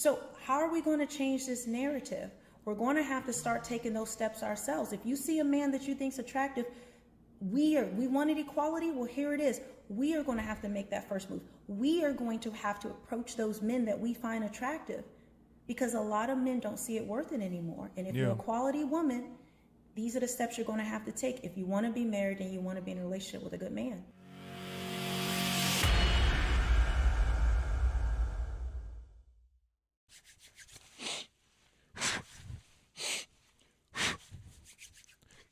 So how are we going to change this narrative? We're going to have to start taking those steps ourselves. If you see a man that you think's attractive, we wanted equality. Well, here it is. We are going to have to make that first move. We are going to have to approach those men that we find attractive, because a lot of men don't see it worth it anymore. And if you're a quality woman, these are the steps you're going to have to take if you want to be married and you want to be in a relationship with a good man.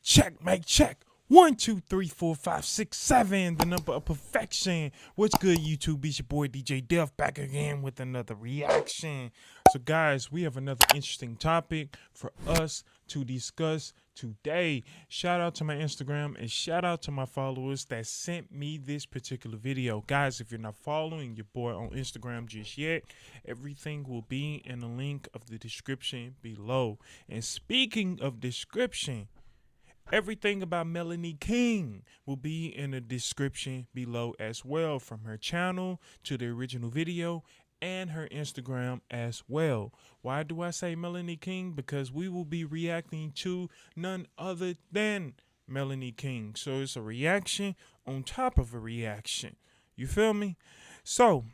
Check, Mike, check. 1, 2, 3, 4, 5, 6, 7. The number of perfection. What's good, YouTube? It's your boy DJ Def back again with another reaction. So, guys, we have another interesting topic for us to discuss today. Shout out to my Instagram and shout out to my followers that sent me this particular video. Guys, if you're not following your boy on Instagram just yet, everything will be in the link of the description below. And speaking of description, everything about Melanie King will be in the description below as well, from her channel to the original video and her Instagram as well. Why do I say Melanie King? Because we will be reacting to none other than Melanie King. So it's a reaction on top of a reaction. You feel me? So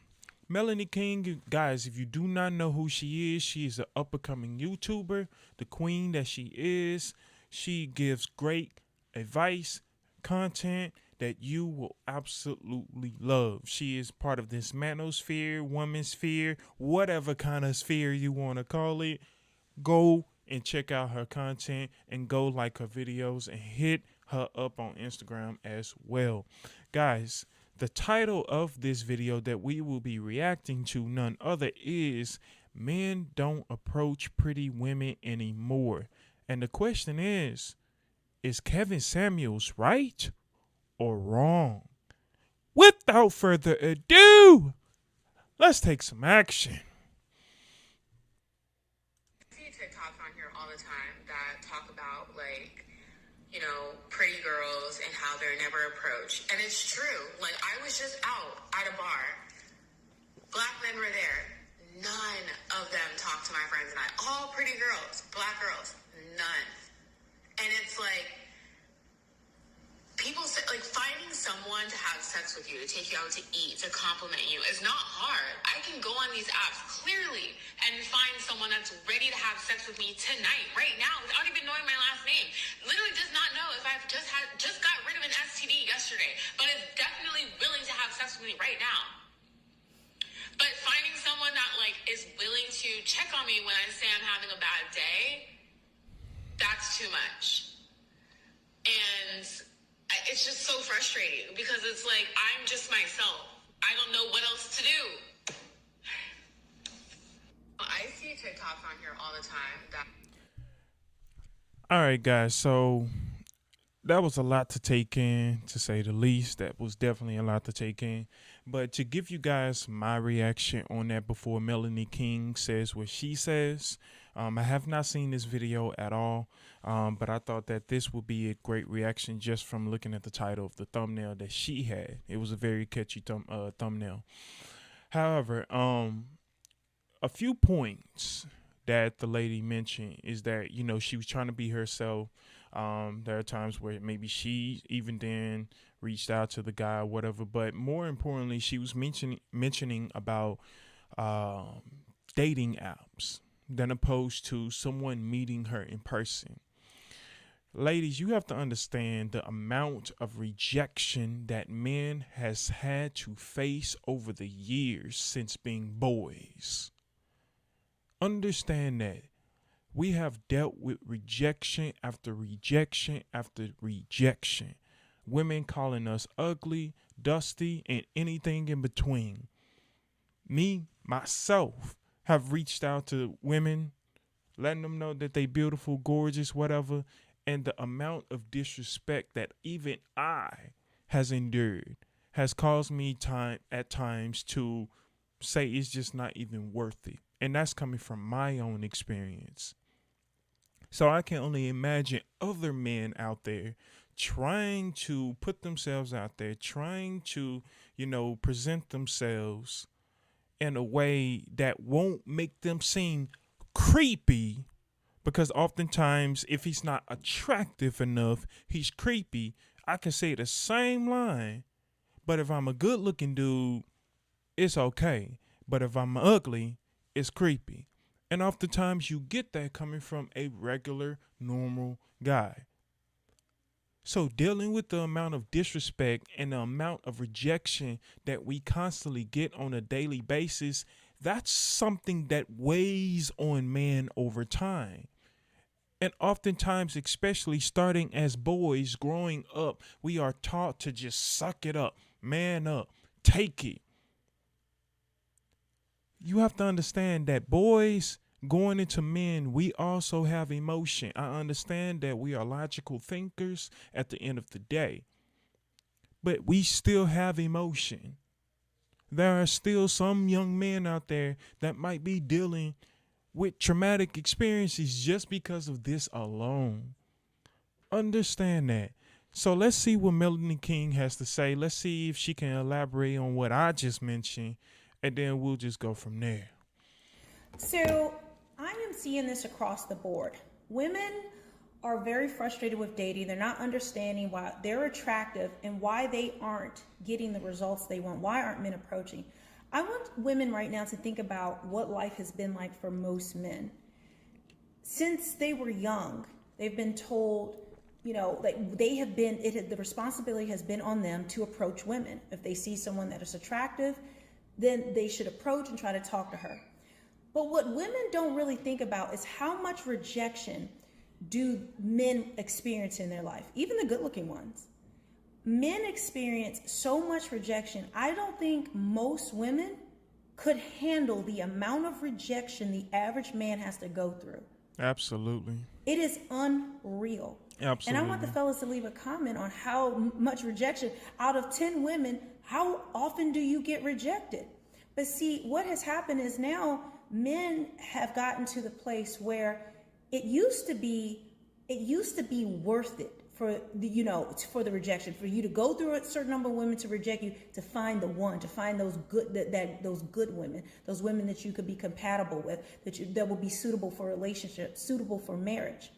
Melanie King, guys, if you do not know who she is an up-and-coming YouTuber, the queen that she is. She gives great advice, content that you will absolutely love. She is part of this manosphere, woman's sphere, whatever kind of sphere you want to call it. Go and check out her content and go like her videos and hit her up on Instagram as well. Guys, the title of this video that we will be reacting to none other is Men Don't Approach Pretty Women Anymore. And the question is Kevin Samuels right or wrong? Without further ado, let's take some action. I see TikToks on here all the time that talk about, like, you know, pretty girls and how they're never approached. And it's true. Like, I was just out at a bar. Black men were there. None of them talked to my friends and I. All pretty girls, black girls. None. And it's like, people say, like, finding someone to have sex with you, to take you out to eat, to compliment you is not hard. I can go on these apps clearly and find someone that's ready to have sex with me tonight, right now, without even knowing my last name. Literally does not know if I've just got rid of an STD yesterday, but is definitely willing to have sex with me right now. But finding someone that, like, is willing to check on me when I say I'm having a bad day, that's too much. And it's just so frustrating because it's like, I'm just myself. I don't know what else to do. I see TikToks on here all the time. All right, guys. So that was a lot to take in, to say the least. That was definitely a lot to take in. But to give you guys my reaction on that before Melanie King says what she says, I have not seen this video at all, but I thought that this would be a great reaction just from looking at the title of the thumbnail that she had. It was a very catchy thumbnail. However, a few points that the lady mentioned is that, you know, she was trying to be herself. There are times where maybe she even then reached out to the guy or whatever, but more importantly, she was mentioning about dating apps than opposed to someone meeting her in person. Ladies, you have to understand the amount of rejection that men has had to face over the years since being boys. Understand that. We have dealt with rejection after rejection after rejection. Women calling us ugly, dusty, and anything in between. Me, myself, have reached out to women, letting them know that they beautiful, gorgeous, whatever, and the amount of disrespect that even I has endured has caused me at times to say it's just not even worth it. And that's coming from my own experience. So I can only imagine other men out there trying to put themselves out there, trying to, you know, present themselves in a way that won't make them seem creepy, because oftentimes if he's not attractive enough, he's creepy. I can say the same line, but if I'm a good looking dude, it's okay. But if I'm ugly, it's creepy. And oftentimes you get that coming from a regular, normal guy. So dealing with the amount of disrespect and the amount of rejection that we constantly get on a daily basis, that's something that weighs on men over time. And oftentimes, especially starting as boys growing up, we are taught to just suck it up, man up, take it. You have to understand that boys going into men, we also have emotion. I understand that we are logical thinkers at the end of the day, but we still have emotion. There are still some young men out there that might be dealing with traumatic experiences just because of this alone. Understand that. So let's see what Melanie King has to say. Let's see if she can elaborate on what I just mentioned, and then we'll just go from there. So I am seeing this across the board. Women are very frustrated with dating. They're not understanding why they're attractive and why they aren't getting the results they want. Why aren't men approaching? I want women right now to think about what life has been like for most men. Since they were young, they've been told, like the responsibility has been on them to approach women. If they see someone that is attractive, then they should approach and try to talk to her. But what women don't really think about is how much rejection do men experience in their life, even the good-looking ones. Men experience so much rejection. I don't think most women could handle the amount of rejection the average man has to go through. Absolutely. It is unreal. Absolutely. And I want the fellas to leave a comment on how much rejection. Out of 10 women, how often do you get rejected? But see, what has happened is now men have gotten to the place where it used to be worth it for the rejection, for you to go through a certain number of women to reject you, to find the one, to find those good women, those women that you could be compatible with, that will be suitable for a relationship, suitable for marriage.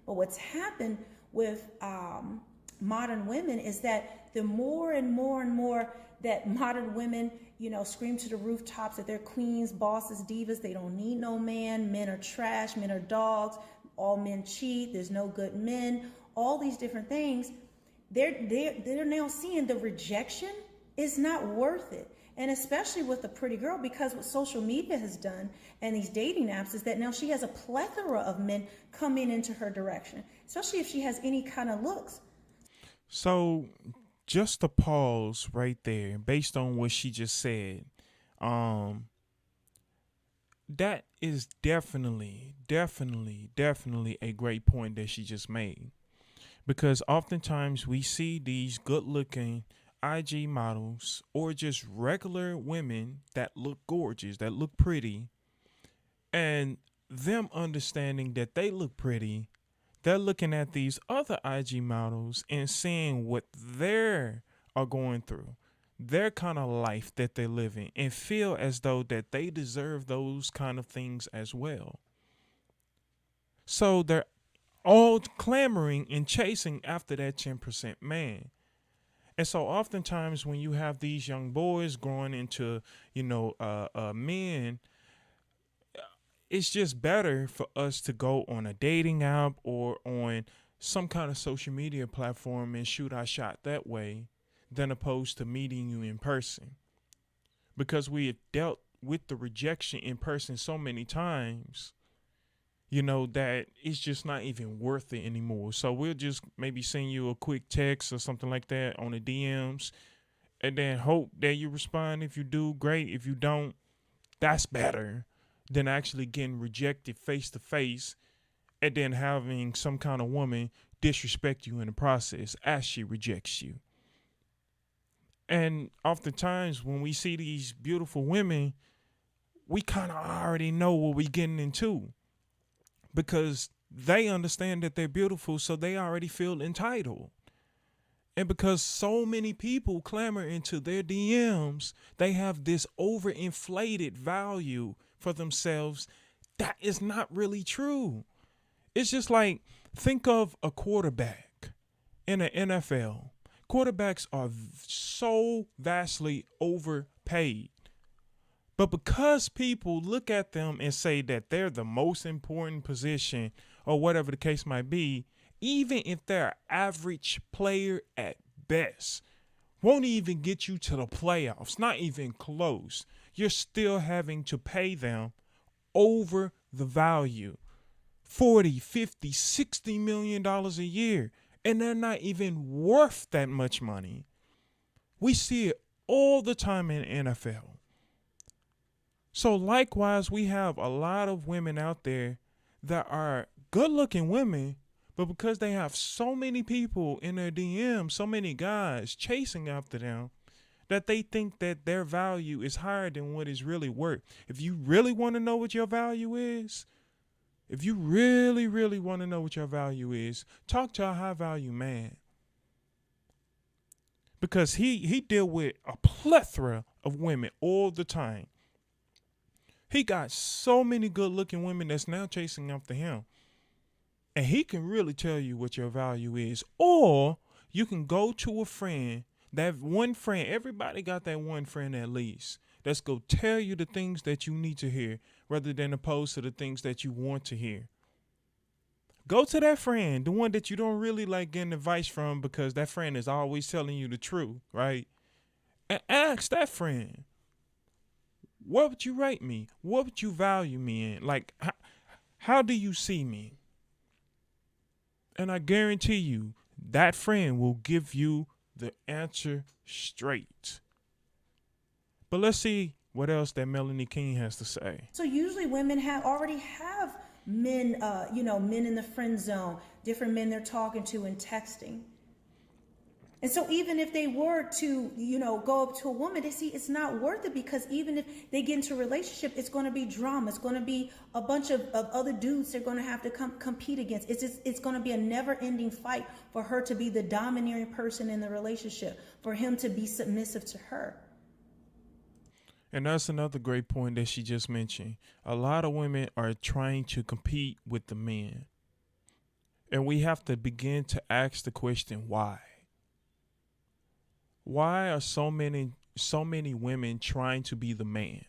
But what's happened with modern women is that the more and more and more that modern women, scream to the rooftops that they're queens, bosses, divas, they don't need no man, men are trash, men are dogs, all men cheat, there's no good men, all these different things, they're now seeing the rejection is not worth it. And especially with the pretty girl, because what social media has done and these dating apps is that now she has a plethora of men coming into her direction, especially if she has any kind of looks. So just to pause right there, based on what she just said, that is definitely a great point that she just made. Because oftentimes we see these good looking IG models or just regular women that look gorgeous, that look pretty, and them understanding that they look pretty, they're looking at these other IG models and seeing what they are going through, their kind of life that they're living, and feel as though that they deserve those kind of things as well. So they're all clamoring and chasing after that 10% man. And so oftentimes when you have these young boys growing into, men, it's just better for us to go on a dating app or on some kind of social media platform and shoot our shot that way than opposed to meeting you in person. Because we have dealt with the rejection in person so many times, that it's just not even worth it anymore. So we'll just maybe send you a quick text or something like that on the DMs and then hope that you respond. If you do, great. If you don't, that's better than actually getting rejected face to face and then having some kind of woman disrespect you in the process as she rejects you. And oftentimes when we see these beautiful women, we kind of already know what we're getting into, because they understand that they're beautiful, so they already feel entitled. And because so many people clamor into their DMs, they have this overinflated value for themselves that is not really true. It's just like, think of a quarterback in the NFL. Quarterbacks are so vastly overpaid. But because people look at them and say that they're the most important position or whatever the case might be, even if they're an average player at best, won't even get you to the playoffs, not even close. You're still having to pay them over the value. 40, 50, 60 million dollars a year, and they're not even worth that much money. We see it all the time in the NFL. So likewise, we have a lot of women out there that are good-looking women, but because they have so many people in their DM, so many guys chasing after them, that they think that their value is higher than what is really worth. If you really want to know what your value is, if you really, really want to know what your value is, talk to a high-value man. Because he deal with a plethora of women all the time. He got so many good-looking women that's now chasing after him. And he can really tell you what your value is. Or you can go to a friend, that one friend, everybody got that one friend at least, that's go tell you the things that you need to hear rather than opposed to the things that you want to hear. Go to that friend, the one that you don't really like getting advice from because that friend is always telling you the truth, right? And ask that friend, what would you rate me? What would you value me in? Like, how do you see me? And I guarantee you, that friend will give you the answer straight. But let's see what else that Melanie King has to say. So usually women already have men, men in the friend zone, different men they're talking to and texting. And so even if they were to, go up to a woman, they see it's not worth it, because even if they get into a relationship, it's going to be drama. It's going to be a bunch of other dudes they're going to have to compete against. It's going to be a never-ending fight for her to be the domineering person in the relationship, for him to be submissive to her. And that's another great point that she just mentioned. A lot of women are trying to compete with the men. And we have to begin to ask the question, why? Why are so many women trying to be the man?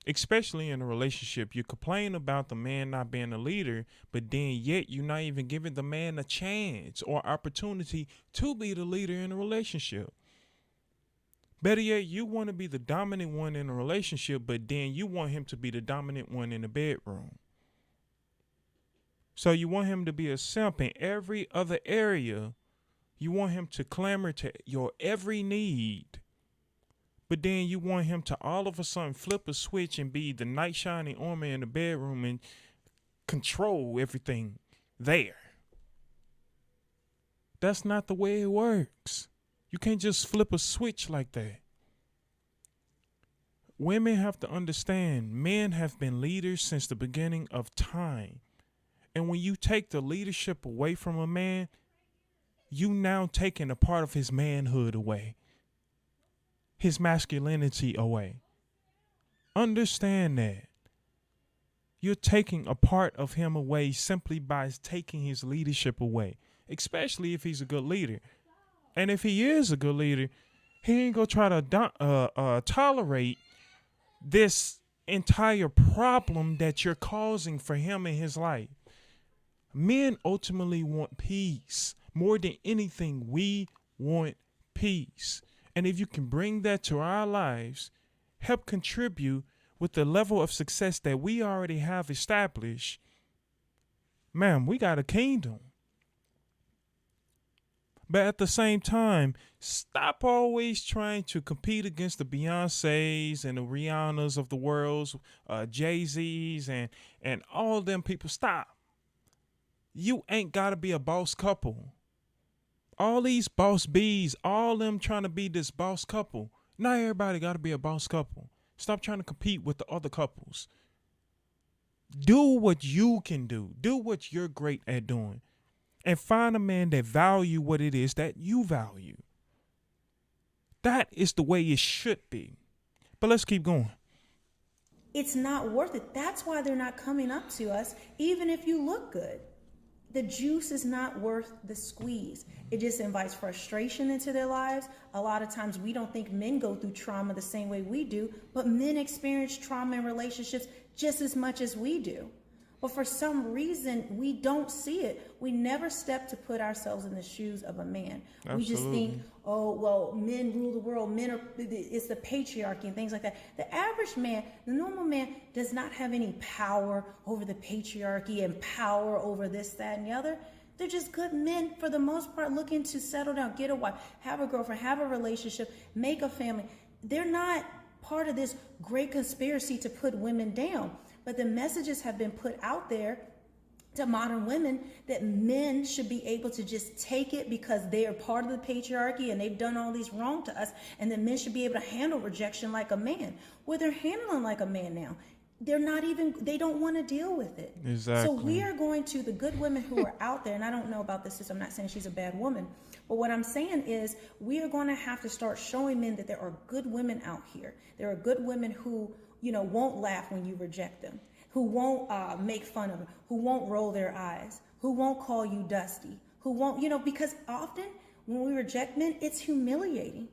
Especially in a relationship, you complain about the man not being a leader, but then yet you're not even giving the man a chance or opportunity to be the leader in a relationship. Better yet, you want to be the dominant one in a relationship, but then you want him to be the dominant one in the bedroom. So you want him to be a simp in every other area. You want him to clamor to your every need. But then you want him to all of a sudden flip a switch and be the knight shining armor in the bedroom and control everything there. That's not the way it works. You can't just flip a switch like that. Women have to understand, men have been leaders since the beginning of time. And when you take the leadership away from a man, you now taking a part of his manhood away, his masculinity away. Understand that. You're taking a part of him away simply by taking his leadership away, especially if he's a good leader. And if he is a good leader, he ain't gonna try to tolerate this entire problem that you're causing for him in his life. Men ultimately want peace. More than anything, we want peace. And if you can bring that to our lives, help contribute with the level of success that we already have established, man, we got a kingdom. But at the same time, stop always trying to compete against the Beyoncés and the Rihannas of the world, Jay-Z's and all them people. Stop. You ain't got to be a boss couple. All these boss B's, all them trying to be this boss couple. Not everybody got to be a boss couple. Stop trying to compete with the other couples. Do what you can do. Do what you're great at doing. and find a man that value what it is that you value. That is the way it should be. But let's keep going. It's not worth it. That's why they're not coming up to us, even if you look good. The juice is not worth the squeeze. It just invites frustration into their lives. A lot of times we don't think men go through trauma the same way we do, but men experience trauma in relationships just as much as we do. But for some reason, we don't see it. We never step to put ourselves in the shoes of a man. Absolutely. We just think, oh, well, men rule the world. It's the patriarchy and things like that. The average man, the normal man, does not have any power over the patriarchy and power over this, that, and the other. They're just good men, for the most part, looking to settle down, get a wife, have a girlfriend, have a relationship, make a family. They're not part of this great conspiracy to put women down. But the messages have been put out there to modern women that men should be able to just take it because they are part of the patriarchy and they've done all these wrong to us, and that men should be able to handle rejection like a man. Well, they're handling like a man now. They don't want to deal with it. Exactly. So we are going to, the good women who are out there, and I don't know about this, I'm not saying she's a bad woman, but what I'm saying is we are going to have to start showing men that there are good women out here. There are good women who, won't laugh when you reject them, who won't make fun of them, who won't roll their eyes, who won't call you dusty, who won't, because often when we reject men, it's humiliating.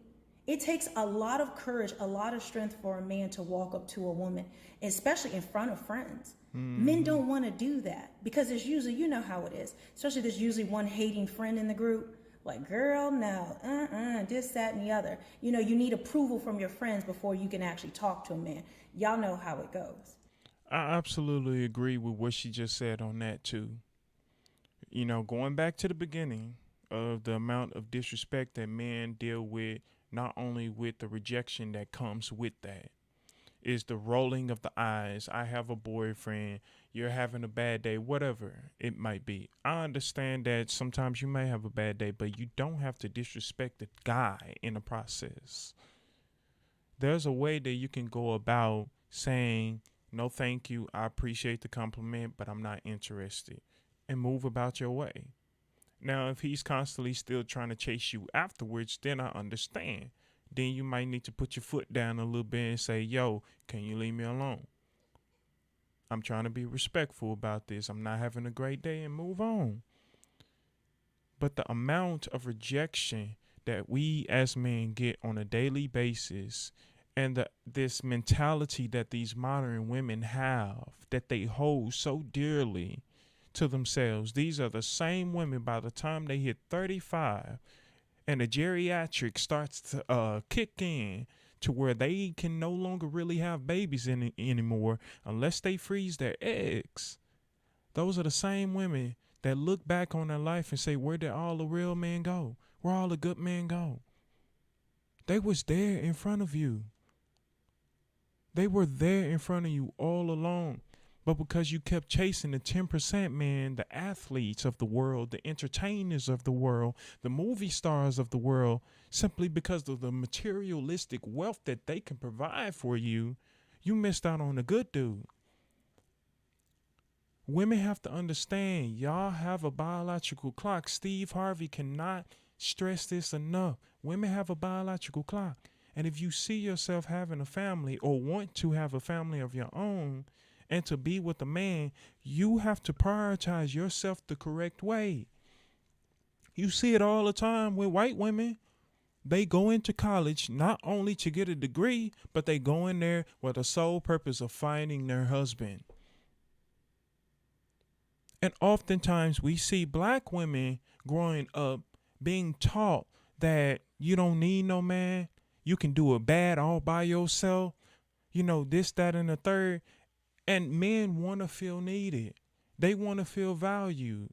It takes a lot of courage, a lot of strength for a man to walk up to a woman, especially in front of friends. Men don't want to do that because there's usually, you know how it is, especially there's usually one hating friend in the group. Like, girl, no, this, that, and the other. You need approval from your friends before you can actually talk to a man. Y'all know how it goes. I absolutely agree with what she just said on that too. Going back to the beginning of the amount of disrespect that men deal with, not only with the rejection that comes with that, is the rolling of the eyes. I have a boyfriend, you're having a bad day, whatever it might be. I understand that sometimes you may have a bad day, but you don't have to disrespect the guy in the process. There's a way that you can go about saying, no, thank you, I appreciate the compliment, but I'm not interested, and move about your way. Now, if he's constantly still trying to chase you afterwards, then I understand. Then you might need to put your foot down a little bit and say, yo, can you leave me alone? I'm trying to be respectful about this. I'm not having a great day, and move on. But the amount of rejection that we as men get on a daily basis, and this mentality that these modern women have, that they hold so dearly to themselves. These are the same women, by the time they hit 35 and the geriatric starts to kick in to where they can no longer really have babies anymore unless they freeze their eggs. Those are the same women that look back on their life and say, where did all the real men go? Where all the good men go? They was there in front of you. They were there in front of you all along. But because you kept chasing the 10% man, the athletes of the world, the entertainers of the world, the movie stars of the world, simply because of the materialistic wealth that they can provide for you, you missed out on the good dude. Women have to understand, y'all have a biological clock. Steve Harvey cannot stress this enough. Women have a biological clock. And if you see yourself having a family or want to have a family of your own and to be with a man, you have to prioritize yourself the correct way. You see it all the time with white women. They go into college not only to get a degree, but they go in there with the sole purpose of finding their husband. And oftentimes we see black women growing up being taught that you don't need no man. You can do it bad all by yourself. This, that, and the third. And men want to feel needed. They want to feel valued.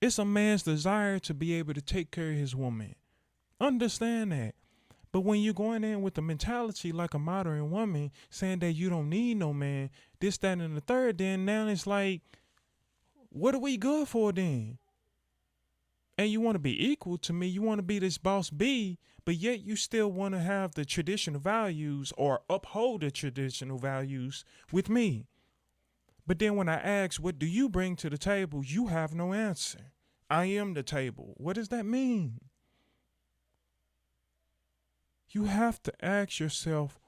It's a man's desire to be able to take care of his woman. Understand that. But when you're going in with the mentality like a modern woman, saying that you don't need no man, this, that, and the third, then now it's like, what are we good for then? And you want to be equal to me. You want to be this boss B, but yet you still want to have the traditional values or uphold the traditional values with me. But then when I ask, what do you bring to the table? You have no answer. I am the table. What does that mean? You have to ask yourself,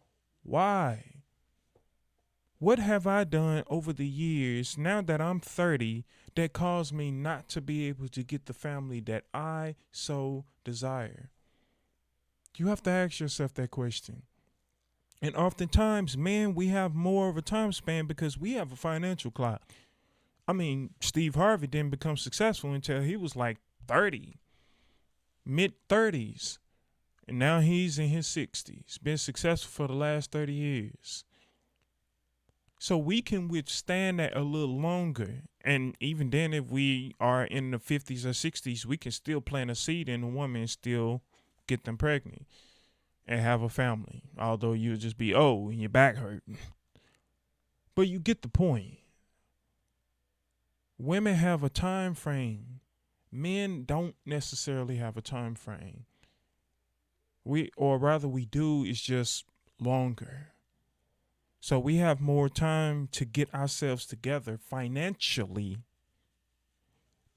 why? What have I done over the years, now that I'm 30, that caused me not to be able to get the family that I so desire? You have to ask yourself that question. And oftentimes, men, we have more of a time span because we have a financial clock. I mean, Steve Harvey didn't become successful until he was like 30, mid-30s. And now he's in his 60s, been successful for the last 30 years. So we can withstand that a little longer. And even then, if we are in the 50s or 60s, we can still plant a seed in a woman and still get them pregnant and have a family. Although you'll just be old and your back hurting. But you get the point. Women have a time frame. Men don't necessarily have a time frame. We do, it's just longer. So we have more time to get ourselves together financially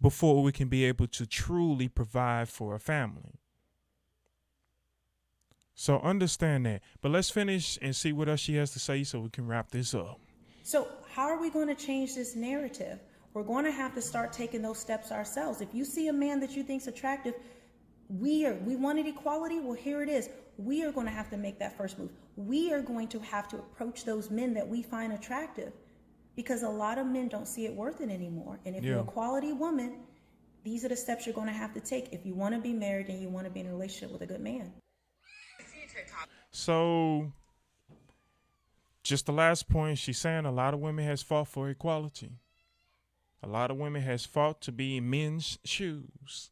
before we can be able to truly provide for a family. So understand that. But let's finish and see what else she has to say so we can wrap this up. So how are we going to change this narrative? We're going to have to start taking those steps ourselves. If you see a man that you think's attractive, we wanted equality. Well, here it is. We are going to have to make that first move. We are going to have to approach those men that we find attractive, because a lot of men don't see it worth it anymore. And if you're a quality woman, these are the steps you're going to have to take if you want to be married and you want to be in a relationship with a good man. So just the last point, she's saying a lot of women has fought for equality. A lot of women has fought to be in men's shoes.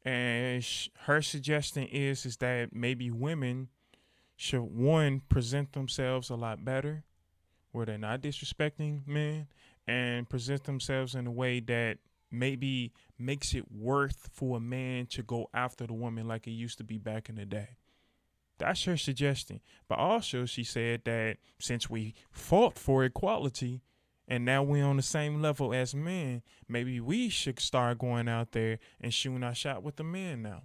And her suggestion is that maybe women should, one, present themselves a lot better, where they're not disrespecting men, and present themselves in a way that maybe makes it worth for a man to go after the woman like it used to be back in the day. That's her suggestion. But also she said that since we fought for equality, and now we're on the same level as men, maybe we should start going out there and shooting our shot with the men now.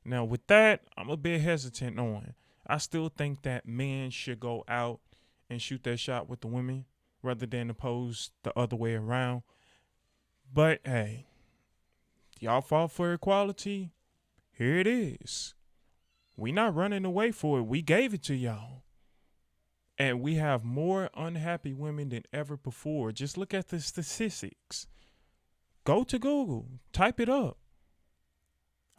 Now, with that, I'm a bit hesitant on. I still think that men should go out and shoot their shot with the women rather than oppose the other way around. But, hey, y'all fought for equality? Here it is. We not running away for it. We gave it to y'all. And we have more unhappy women than ever before. Just look at the statistics. Go to Google. Type it up.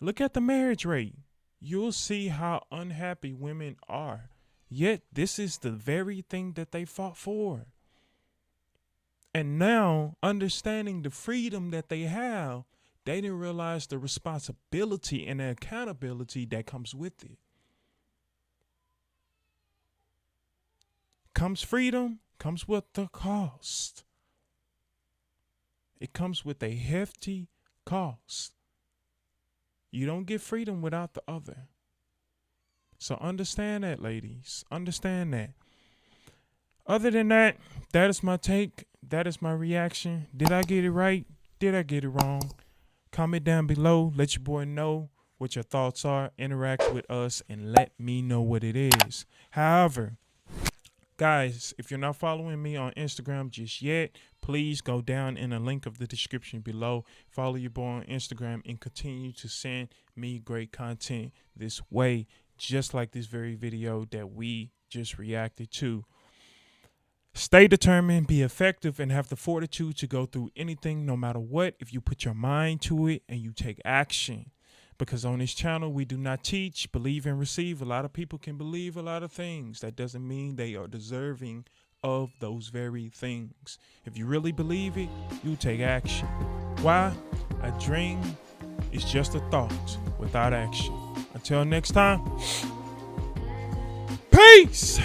Look at the marriage rate. You'll see how unhappy women are. Yet this is the very thing that they fought for. And now, understanding the freedom that they have, they didn't realize the responsibility and the accountability that comes with it. Comes freedom, comes with the cost. It comes with a hefty cost. You don't get freedom without the other. So understand that, ladies. Understand that. Other than that, that is my take. That is my reaction. Did I get it right? Did I get it wrong? Comment down below. Let your boy know what your thoughts are. Interact with us and let me know what it is. However, guys, if you're not following me on Instagram just yet, please go down in the link of the description below. Follow your boy on Instagram and continue to send me great content this way, just like this very video that we just reacted to. Stay determined, be effective, and have the fortitude to go through anything, no matter what, if you put your mind to it and you take action. Because on this channel, we do not teach, believe, and receive. A lot of people can believe a lot of things. That doesn't mean they are deserving of those very things. If you really believe it, you take action. Why? A dream is just a thought without action. Until next time, peace!